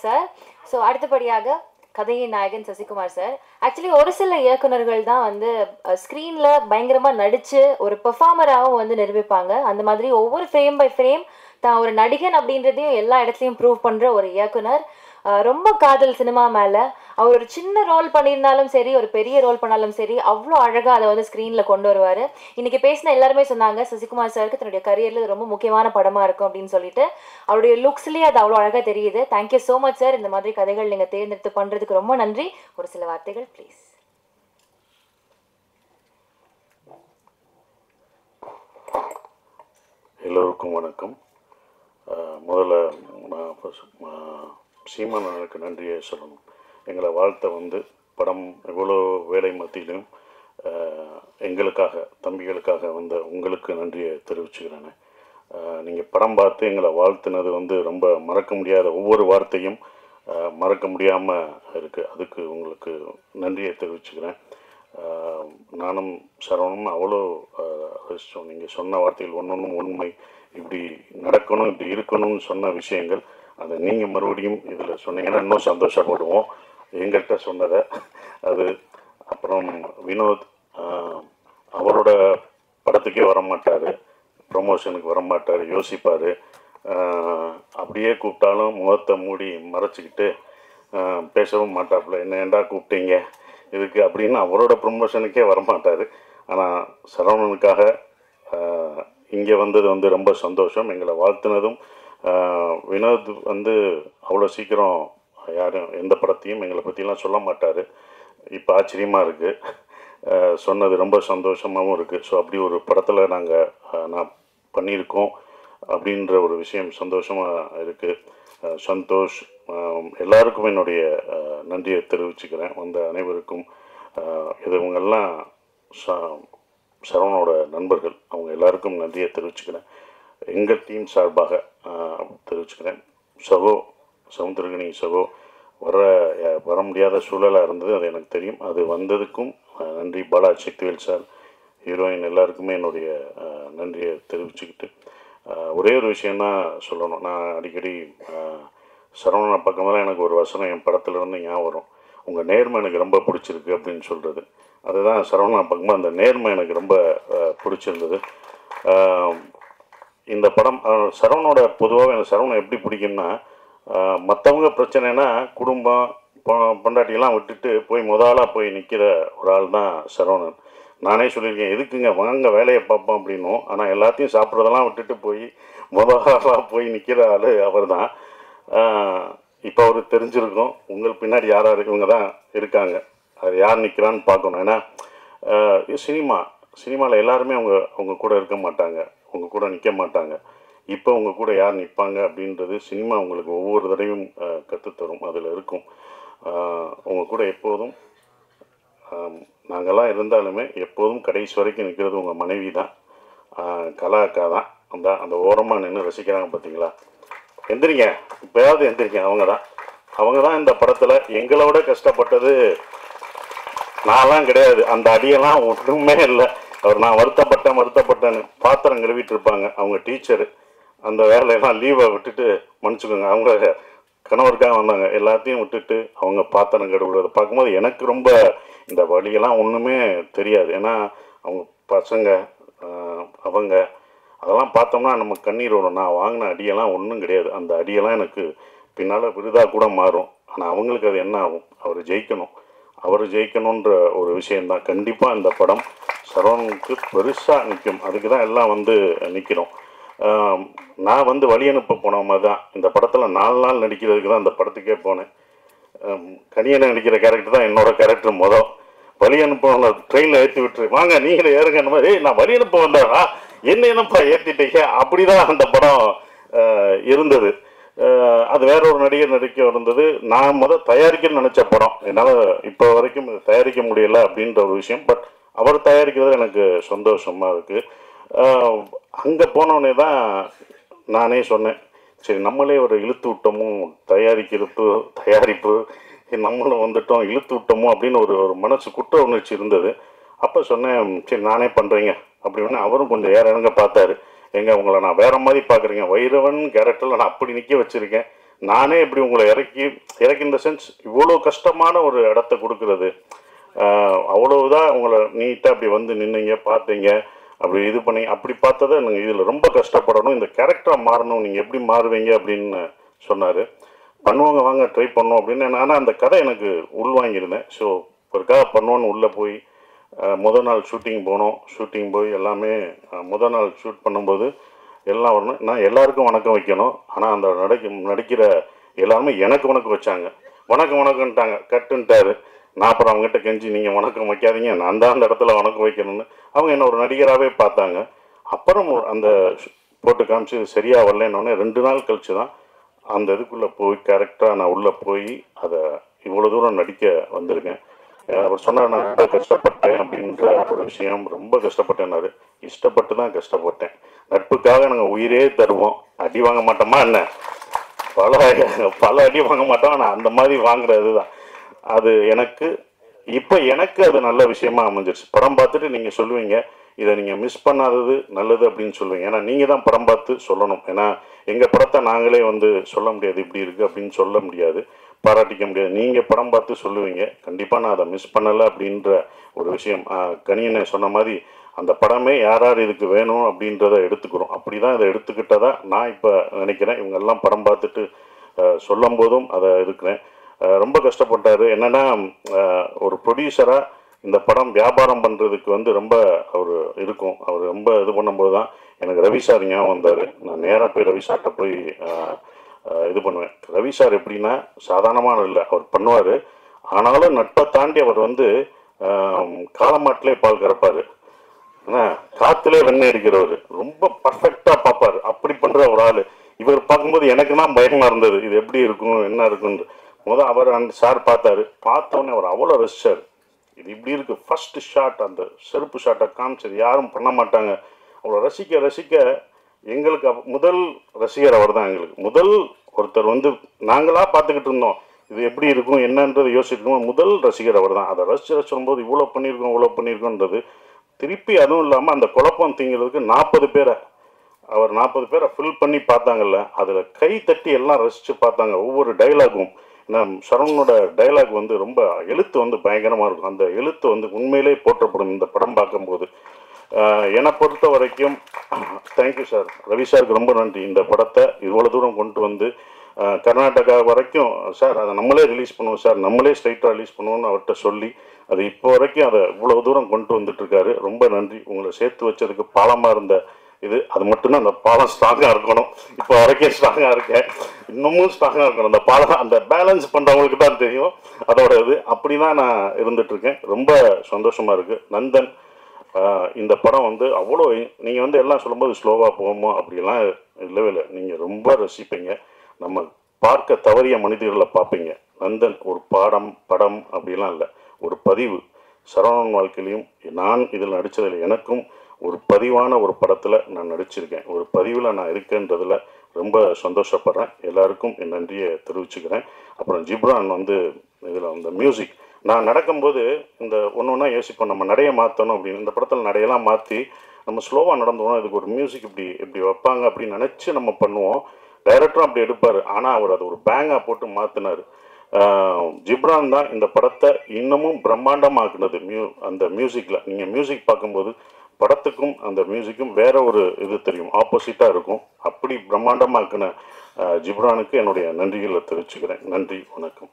Sir. So அடுத்தபடியாக கதையின் நாயகன் சசிகுமார் சார். ஆக்சுவலி ஒரு சில இயக்குனர்கள் தான் வந்து ஸ்க்ரீனில் பயங்கரமாக நடித்து ஒரு பெர்ஃபார்மராகவும் வந்து நிரூபிப்பாங்க. அந்த மாதிரி ஒவ்வொரு ஃப்ரேம் பை ஃப்ரேம் தான் ஒரு நடிகன் அப்படின்றதையும் எல்லா இடத்துலையும் ப்ரூவ் பண்ணுற ஒரு இயக்குனர். ரொம்ப காதல் சினிமா மேலே. அவர் ஒரு சின்ன ரோல் பண்ணியிருந்தாலும் சரி, ஒரு பெரிய ரோல் பண்ணாலும் சரி, அவ்வளோ அழகாக அதை வந்து ஸ்க்ரீனில் கொண்டு வருவார். இன்றைக்கி பேசின எல்லாருமே சொன்னாங்க சசிகுமார் சாருக்கு தன்னுடைய கரியரில் இது ரொம்ப முக்கியமான படமாக இருக்கும் அப்படின்னு சொல்லிட்டு. அவருடைய லுக்ஸ்லேயே அது அவ்வளோ அழகாக தெரியுது. Thank you so much sir. இந்த மாதிரி கதைகள் நீங்கள் தேர்ந்தெடுத்து பண்ணுறதுக்கு ரொம்ப நன்றி. ஒரு சில வார்த்தைகள் ப்ளீஸ். எல்லோருக்கும் வணக்கம். முதல்ல சீமானனுக்கு நன்றியை சொல்லணும். எங்களை வாழ்த்த வந்து படம் எவ்வளோ வேலை மத்தியிலும் எங்களுக்காக தம்பிகளுக்காக வந்த உங்களுக்கு நன்றியை தெரிவிச்சுக்கிறேன். நீங்கள் படம் பார்த்து எங்களை வாழ்த்துனது வந்து ரொம்ப மறக்க முடியாத ஒவ்வொரு வார்த்தையும் மறக்க முடியாமல் இருக்குது. அதுக்கு உங்களுக்கு நன்றியை தெரிவிச்சுக்கிறேன். நானும் சரவணனும் அவ்வளோ ரசித்தோம். நீங்கள் சொன்ன வார்த்தைகள் ஒன்றொன்றும் உண்மை. இப்படி நடக்கணும், இப்படி இருக்கணும்னு சொன்ன விஷயங்கள் அதை நீங்கள் மறுபடியும் இதில் சொன்னீங்கன்னா இன்னும் சந்தோஷப்படுவோம் எங்கள்கிட்ட சொன்னதை. அது அப்புறம் வினோத் அவரோட படத்துக்கே வரமாட்டார், ப்ரொமோஷனுக்கு வரமாட்டார், யோசிப்பார். அப்படியே கூப்பிட்டாலும் முகத்தை மூடி மறைச்சிக்கிட்டு பேசவும் மாட்டாப்புல. என்ன ஏண்டா கூப்பிட்டீங்க இதுக்கு அப்படின்னு அவரோட ப்ரொமோஷனுக்கே வரமாட்டார். ஆனால் சரவணனுக்காக இங்கே வந்தது வந்து ரொம்ப சந்தோஷம். எங்களை வாழ்த்துனதும் வினோத் வந்து அவ்வளோ சீக்கிரம் யாரும் எந்த படத்தையும் எங்களை பற்றிலாம் சொல்ல மாட்டார். இப்போ ஆச்சரியமாக இருக்குது. சொன்னது ரொம்ப சந்தோஷமாகவும் இருக்குது. ஸோ அப்படி ஒரு படத்தில் நான் பண்ணியிருக்கோம் அப்படின்ற ஒரு விஷயம் சந்தோஷமாக இருக்குது. சந்தோஷ் எல்லாருக்கும் என்னுடைய நன்றியை தெரிவிச்சுக்கிறேன். வந்த அனைவருக்கும். இவங்கெல்லாம் சரவணோட நண்பர்கள், அவங்க எல்லாருக்கும் நன்றியை தெரிவிச்சுக்கிறேன். எங்கள் டீம் சார்பாக தெரிவிச்சுக்கிறேன். சமுத்திரகனி சகோ வர முடியாத சூழலாக இருந்தது, அது எனக்கு தெரியும். அது வந்ததுக்கும் நன்றி. பாலா சக்திவேல் சார், ஹீரோயின் எல்லாருக்குமே என்னுடைய நன்றியை தெரிவிச்சுக்கிட்டு ஒரே ஒரு விஷயந்தான் சொல்லணும். நான் அடிக்கடி சரவணனை பக்கமெல்லாம் எனக்கு ஒரு வசனம் என் படத்தில் இருந்து ஞாபகம் வரும். உங்கள் நேர்மை எனக்கு ரொம்ப பிடிச்சிருக்கு அப்படின்னு சொல்கிறது. அதுதான் சரவணனை பக்கமாக அந்த நேர்மை எனக்கு ரொம்ப பிடிச்சிருந்தது. இந்த படம் சரவணோட பொதுவாக எனக்கு சரவணன் எப்படி பிடிக்கும்னா, மற்றவங்க பிரச்சனைனா குடும்பம் பொண்டாட்டியெல்லாம் விட்டுட்டு போய் முதலாக போய் நிற்கிற ஒரு ஆள் தான் சரவணன். நானே சொல்லியிருக்கேன், எதுக்குங்க வாங்க வேலையை பார்ப்போம் அப்படின்னும். ஆனால் எல்லாத்தையும் சாப்பிட்றதெல்லாம் விட்டுட்டு போய் முதலாக போய் நிற்கிற ஆள் அவர் தான். இப்போ அவருக்கு தெரிஞ்சிருக்கும் உங்களுக்கு பின்னாடி யாராக இவங்க தான் இருக்காங்க, அது யார் நிற்கிறான்னு பார்க்கணும். ஏன்னா சினிமாவில் எல்லாருமே அவங்க கூட இருக்க மாட்டாங்க, அவங்க கூட நிற்க மாட்டாங்க. இப்போ அவங்க கூட யார் நிற்பாங்க அப்படின்றது சினிமா உங்களுக்கு ஒவ்வொரு தடவையும் கற்றுத்தரும். அதில் இருக்கும். அவங்க கூட எப்போதும் நாங்கள்லாம் இருந்தாலுமே எப்போதும் கடைசி வரைக்கும் நிற்கிறது உங்கள் மனைவி தான், கலா அக்கா தான். அந்த ஓரமாக நின்று ரசிக்கிறாங்க பார்த்தீங்களா. எந்திரிங்க, இப்போயாவது எந்திரிங்க. அவங்க தான் இந்த படத்தில் எங்களோட கஷ்டப்பட்டது. நான்லாம் கிடையாது, அந்த அடியெல்லாம் ஒன்றுமே இல்லை. நான் வருத்தப்பட்டேன்னு பாத்திரம் கழுவிட்டு இருப்பாங்க அவங்க டீச்சரு. அந்த வேலையெல்லாம் லீவை விட்டுட்டு, மன்னிச்சுக்கோங்க, அவங்க கணவருக்காக வந்தாங்க, எல்லாத்தையும் விட்டுட்டு அவங்க பாத்திரம் கழுவுறதை பார்க்கும்போது எனக்கு ரொம்ப இந்த வழியெல்லாம் ஒன்றுமே தெரியாது. ஏன்னா அவங்க பசங்க அதெல்லாம் பார்த்தோம்னா நம்ம கண்ணீர் வரும். நான் வாங்கின அடியெல்லாம் ஒன்றும் கிடையாது. அந்த அடியெல்லாம் எனக்கு பின்னால் விருதாக கூட மாறும். ஆனால் அவங்களுக்கு அது என்ன ஆகும், அவர் ஜெயிக்கணுன்ற ஒரு விஷயந்தான். கண்டிப்பாக இந்த படம் சரவணனுக்கு பெருசாக நிற்கும். அதுக்கு தான் எல்லாம் நிற்கிறோம். நான் வழி அனுப்ப போன மாதிரி தான் இந்த படத்தில் 4 நாள் நடிக்கிறதுக்கு தான் இந்த படத்துக்கே போனேன். கனியனை நடிக்கிற கேரக்டர் தான் என்னோடய கேரக்டர். வழி அனுப்ப ட்ரெயினில் ஏற்றி விட்டுரு, வாங்க நீங்களே ஏறுங்க மாதிரி. நான் வழி அனுப்ப வந்தேன்னா என்னப்பா ஏற்றிட்டீங்க, அப்படி தான் அந்த படம் இருந்தது. அது வேற ஒரு நடிகர் நடிக்க இருந்தது. நான் தயாரிக்கணும்னு நினச்ச படம் என்னால் இப்போ வரைக்கும் தயாரிக்க முடியலை அப்படின்ற ஒரு விஷயம். பட் அவர் தயாரிக்கிறது எனக்கு சந்தோஷமாக இருக்குது. அங்கே போனோடனே தான் நானே சொன்னேன், சரி நம்மளே ஒரு இழுத்து விட்டோமோ, தயாரிப்பு நம்மளும் வந்துட்டோம், இழுத்து விட்டோமோ அப்படின்னு ஒரு மனசு குற்ற உணர்ச்சி இருந்தது. அப்போ சொன்னேன், சரி நானே பண்ணுறீங்க அப்படின்னு. அவரும் கொஞ்சம் இறங்க பார்த்தாரு. உங்களை நான் வேற மாதிரி பார்க்குறீங்க, வைரவன் கேரக்டரில் நான் அப்படி நிற்க வச்சுருக்கேன், நானே இப்படி உங்களை இறக்கி இந்த சென்ஸ் இவ்வளோ கஷ்டமான ஒரு இடத்த கொடுக்கறது, அவ்வளவுதான் உங்களை நீட்டாக அப்படி வந்து நின்னீங்க, பார்த்தீங்க, அப்படி இது பண்ணி அப்படி பார்த்ததை நீங்கள் இதில் ரொம்ப கஷ்டப்படணும், இந்த கேரக்டராக மாறணும், நீங்கள் எப்படி மாறுவீங்க அப்படின்னு சொன்னார். பண்ணுவாங்க, வாங்க ட்ரை பண்ணோம் அப்படின்னு. ஆனால் அந்த கதை எனக்கு உள்வாங்கியிருந்தேன். ஸோ ஒருக்காக பண்ணுவோன்னு உள்ளே போய் முதல் நாள் ஷூட்டிங் போனோம். ஷூட்டிங் போய் எல்லாமே முதல் நாள் ஷூட் பண்ணும்போது எல்லாம் வரணும். நான் எல்லாருக்கும் வணக்கம் வைக்கணும். ஆனால் அந்த நடிக்கிற எல்லாருமே எனக்கு வணக்கம் வச்சாங்க. வணக்கம் வணக்கம்ட்டாங்க, கட்டுன்ட்டாரு. நான் அப்புறம் அவங்ககிட்ட கெஞ்சி நீங்கள் வணக்கம் வைக்காதீங்க, நான் தான் அந்த இடத்துல வணக்கம் வைக்கணும்னு. அவங்க என்ன ஒரு நடிகராகவே பார்த்தாங்க. அப்புறம் அந்த போட்டு காமிச்சு சரியாக வரலன்னொடனே 2 நாள் கழிச்சு தான் அந்த இதுக்குள்ளே போய் கரெக்டாக நான் உள்ளே போய் அதை இவ்வளோ தூரம் நடிக்க வந்திருக்கேன். அவர் சொன்னார், நான் ரொம்ப கஷ்டப்பட்டேன் அப்படின்ற ஒரு விஷயம். ரொம்ப கஷ்டப்பட்டேன்னாரு. இஷ்டப்பட்டு தான் கஷ்டப்பட்டேன். நட்புக்காக நாங்கள் உயிரே தருவோம். அடி வாங்க மாட்டோமா என்ன? பல அடி வாங்க மாட்டோம். ஆனால் அந்த மாதிரி வாங்குறது தான் அது எனக்கு எனக்கு அது நல்ல விஷயமா அமைஞ்சிருச்சு. படம் பார்த்துட்டு நீங்கள் சொல்லுவீங்க, இதை நீங்கள் மிஸ் பண்ணாதது நல்லது அப்படின்னு சொல்லுவீங்க. ஏன்னா நீங்கள் தான் படம் பார்த்து சொல்லணும். ஏன்னா எங்கள் படத்தை நாங்களே வந்து சொல்ல முடியாது, இப்படி இருக்குது அப்படின்னு சொல்ல முடியாது, பாராட்டிக்க முடியாது. நீங்கள் படம் பார்த்து சொல்லுவீங்க. கண்டிப்பாக நான் அதை மிஸ் பண்ணலை அப்படின்ற ஒரு விஷயம். கனியனை சொன்ன மாதிரி அந்த படமே யார் இதுக்கு வேணும் அப்படின்றத எடுத்துக்கிறோம். அப்படி தான் இதை எடுத்துக்கிட்டதா நான் இப்போ நினைக்கிறேன். இவங்கெல்லாம் படம் பார்த்துட்டு சொல்லும் போதும் அதை இருக்கிறேன். ரொம்ப கஷ்டப்பட்டார். என்னென்னா ஒரு ப்ரொடியூசராக இந்த படம் வியாபாரம் பண்ணுறதுக்கு வந்து ரொம்ப அவர் இருக்கும். அவர் ரொம்ப இது பண்ணும்போது தான் எனக்கு ரவி சார் ஞாபகம் வந்தார். நான் நேராக போய் ரவி சார்கிட்ட போய் இது பண்ணுவேன். ரவி சார் எப்படின்னா சாதாரணமான இல்லை, அவர் பண்ணுவார். ஆனாலும் நட்பை தாண்டி அவர் வந்து காலமாட்டிலே பால் கறப்பார், காற்றுலே வெண்ணெய் அடிக்கிறவர், ரொம்ப பர்ஃபெக்டாக பார்ப்பார். அப்படி பண்ணுற ஒரு ஆள். இவர் பார்க்கும்போது எனக்கு தான் பயமாக இருந்தது, இது எப்படி இருக்கும் என்ன இருக்குன்னு. அவர் அந்த சார் பார்த்தாரு. பார்த்தோன்னே அவர் அவ்வளோ ரசிச்சார். இது இப்படி இருக்குது. ஃபஸ்ட்டு ஷாட் அந்த செருப்பு ஷாட்டை காமிச்சது யாரும் பண்ண மாட்டாங்க. அவ்வளோ ரசிக்க ரசிக்க எங்களுக்கு முதல் ரசிகர் அவர் தான். எங்களுக்கு முதல் ஒருத்தர் வந்து நாங்களாக பார்த்துக்கிட்டு இருந்தோம் இது எப்படி இருக்கும் என்னன்றது யோசிக்கணும். முதல் ரசிகர் அவர் தான். அதை ரசித்து சொல்லும்போது இவ்வளோ பண்ணியிருக்கோன்றது திருப்பி. அதுவும் இல்லாமல் அந்த குழப்பம் தீங்கிறதுக்கு 40 பேரை அவர் 40 பேரை ஃபில் பண்ணி பார்த்தாங்கல்ல, அதில் கை தட்டி எல்லாம் ரசித்து பார்த்தாங்க. ஒவ்வொரு டைலாகும் சரவணனோட டைலாக் வந்து ரொம்ப எழுத்து வந்து பயங்கரமாக இருக்கும். அந்த எழுத்து வந்து உண்மையிலே போற்றப்படும் இந்த படம் பார்க்கும்போது. என்னை பொறுத்த வரைக்கும் தேங்க்யூ சார், ரவி சாருக்கு ரொம்ப நன்றி. இந்த படத்தை இவ்வளோ தூரம் கொண்டு வந்து கர்நாடகா வரைக்கும் சார் அதை நம்மளே ரிலீஸ் பண்ணுவோம் சார், நம்மளே ஸ்ட்ரைட்டாக ரிலீஸ் பண்ணுவோம்னு அவர்கிட்ட சொல்லி அது இப்போ வரைக்கும் அதை இவ்வளோ தூரம் கொண்டு வந்துட்டுருக்காரு. ரொம்ப நன்றி. உங்களை சேர்த்து வச்சதுக்கு பாலமாக இருந்த இது அது மட்டும்தான். அந்த பாலம் ஸ்ட்ராங்காக இருக்கணும். இப்போ வரைக்கும் ஸ்ட்ராங்காக இருக்கேன், இன்னமும் ஸ்ட்ராங்காக இருக்கணும். அந்த பாலம் அந்த பேலன்ஸ் பண்ணுறவங்களுக்கு தான் தெரியும் அதோட இது. அப்படி தான் நான் இருந்துகிட்ருக்கேன். ரொம்ப சந்தோஷமாக இருக்குது. நந்தன் இந்த படம் வந்து அவ்வளோ நீங்கள் வந்து எல்லாம் சொல்லும்போது ஸ்லோவாக போகுமோ அப்படிலாம் இல்லவே இல்லை. நீங்கள் ரொம்ப ரசிப்பீங்க. நம்ம பார்க்க தவறிய மனிதர்களை பார்ப்பீங்க. நந்தன் ஒரு படம் அப்படிலாம் இல்லை, ஒரு பதிவு. சரவணன் வாழ்க்கையிலையும் நான் இதில் நடித்ததில் எனக்கும் ஒரு பதிவான ஒரு படத்தில் நான் நடிச்சிருக்கேன். ஒரு பதிவில் நான் இருக்கேன்றதில் ரொம்ப சந்தோஷப்படுறேன். எல்லாருக்கும் என் நன்றியை தெரிவிச்சுக்கிறேன். அப்புறம் ஜிப்ரான் வந்து இதில் அந்த மியூசிக் நான் நடக்கும்போது இந்த ஒன்று யோசிப்போம், நம்ம நடையை மாற்றணும் அப்படின்னு. இந்த படத்தில் நடையெல்லாம் மாற்றி நம்ம ஸ்லோவாக நடந்தோம், இதுக்கு ஒரு மியூசிக் இப்படி வைப்பாங்க அப்படின்னு நினச்சி நம்ம பண்ணுவோம். டைரக்டரும் அப்படி எடுப்பார். ஆனால் அவர் அது ஒரு பேங்காக போட்டு மாற்றினார். ஜிப்ரான் தான் இந்த படத்தை இன்னமும் பிரம்மாண்டமாக்குனது. அந்த மியூசிக்கில் நீங்கள் மியூசிக் பார்க்கும்போது படத்துக்கும் அந்த மியூசிக்கும் வேற ஒரு இது தெரியும், ஆப்போசிட்டாக இருக்கும். அப்படி பிரம்மாண்டமாக்குன ஜிப்ரானுக்கு என்னுடைய நன்றிகளை தெரிவிச்சுக்கிறேன். நன்றி, வணக்கம்.